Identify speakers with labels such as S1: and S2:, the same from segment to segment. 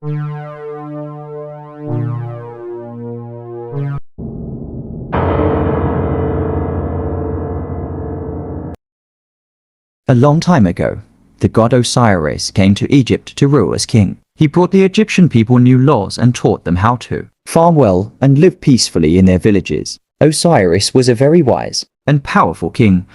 S1: A long time ago, the god Osiris came to Egypt to rule as king. He brought the Egyptian people new laws and taught them how to farm well and live peacefully in their villages. Osiris was a very wise and powerful king,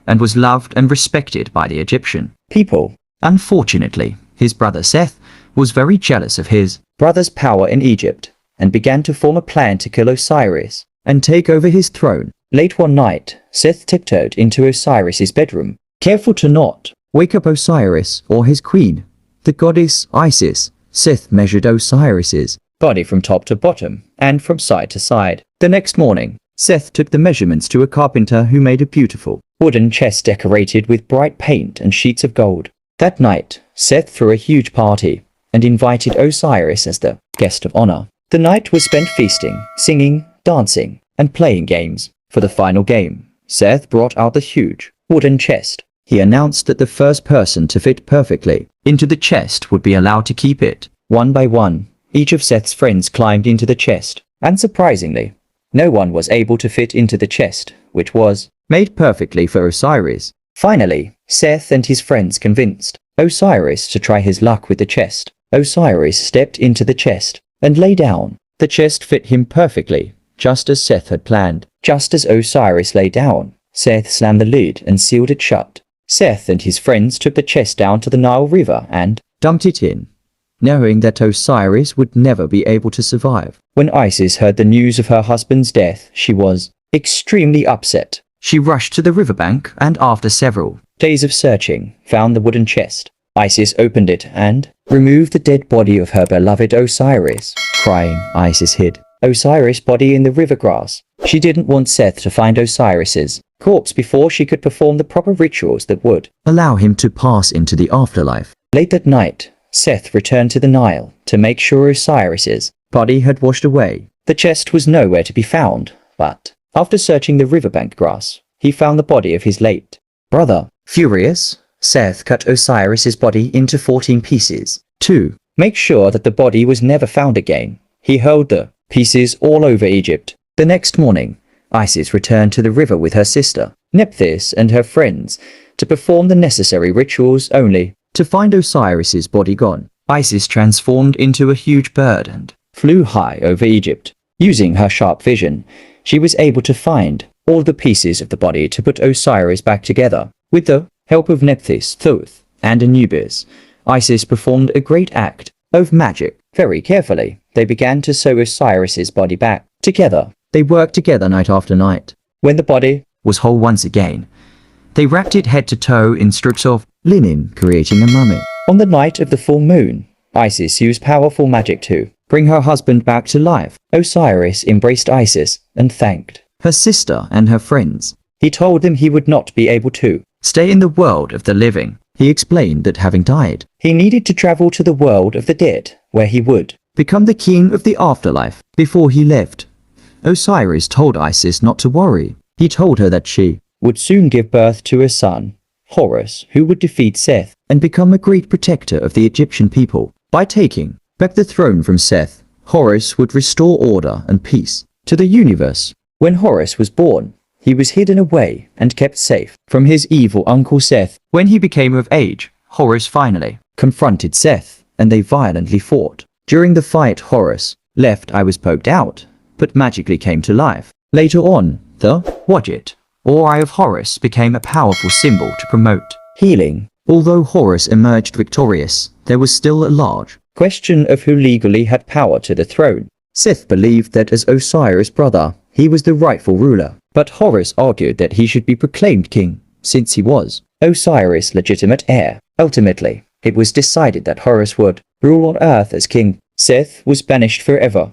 S1: and was loved and respected by the Egyptian people. Unfortunately, his brother Seth was very jealous of his brother's power in Egypt, and began to form a plan to kill Osiris and take over his throne. Late one night, Seth tiptoed into Osiris's bedroom, careful to not wake up Osiris or his queen, the goddess Isis. Seth measured Osiris's body from top to bottom and from side to side. The next morning, Seth took the measurements to a carpenter who made a beautiful wooden chest decorated with bright paint and sheets of gold. That night, Seth threw a huge party and invited Osiris as the guest of honor. The night was spent feasting, singing, dancing, and playing games. For the final game, Seth brought out the huge wooden chest. He announced that the first person to fit perfectly into the chest would be allowed to keep it. One by one, each of Seth's friends climbed into the chest, and surprisingly, no one was able to fit into the chest, which was made perfectly for Osiris. Finally, Seth and his friends convinced Osiris to try his luck with the chest. Osiris stepped into the chest and lay down. The chest fit him perfectly, just as Seth had planned. Just as Osiris lay down, Seth slammed the lid and sealed it shut. Seth and his friends took the chest down to the Nile River and dumped it in, knowing that Osiris would never be able to survive. When Isis heard the news of her husband's death, she was extremely upset. She rushed to the riverbank and, after several days of searching, found the wooden chest. Isis opened it and removed the dead body of her beloved Osiris. Crying, Isis hid Osiris' body in the river grass. She didn't want Seth to find Osiris's corpse before she could perform the proper rituals that would allow him to pass into the afterlife. Late that night, Seth returned to the Nile to make sure Osiris's body had washed away. The chest was nowhere to be found, but after searching the riverbank grass, he found the body of his late brother. Furious, Seth cut Osiris's body into 14 pieces. To make sure that the body was never found again, he hurled the pieces all over Egypt. The next morning, Isis returned to the river with her sister, Nephthys, and her friends to perform the necessary rituals, only to find Osiris's body gone. Isis transformed into a huge bird and flew high over Egypt. Using her sharp vision, she was able to find all the pieces of the body to put Osiris back together. With the help of Nephthys, Thoth, and Anubis, Isis performed a great act of magic. Very carefully, they began to sew Osiris's body back together. They worked together night after night. When the body was whole once again, they wrapped it head to toe in strips of linen, creating a mummy. On the night of the full moon, Isis used powerful magic to bring her husband back to life. Osiris embraced Isis and thanked her sister and her friends. He told them he would not be able to stay in the world of the living. He explained that having died, he needed to travel to the world of the dead, where he would become the king of the afterlife. Before he left, Osiris told Isis not to worry. He told her that she would soon give birth to a son, Horus, who would defeat Seth and become a great protector of the Egyptian people. By taking back the throne from Seth, Horus would restore order and peace to the universe. When Horus was born, he was hidden away and kept safe from his evil uncle Seth. When he became of age, Horus finally confronted Seth, and they violently fought. During the fight, Horus' left eye was poked out, but magically came to life. Later on, the Wadjet, or Eye of Horus, became a powerful symbol to promote healing. Although Horus emerged victorious, there was still a large question of who legally had power to the throne. Seth believed that as Osiris' brother, he was the rightful ruler, but Horus argued that he should be proclaimed king, since he was Osiris' legitimate heir. Ultimately, it was decided that Horus would rule on Earth as king. Seth was banished forever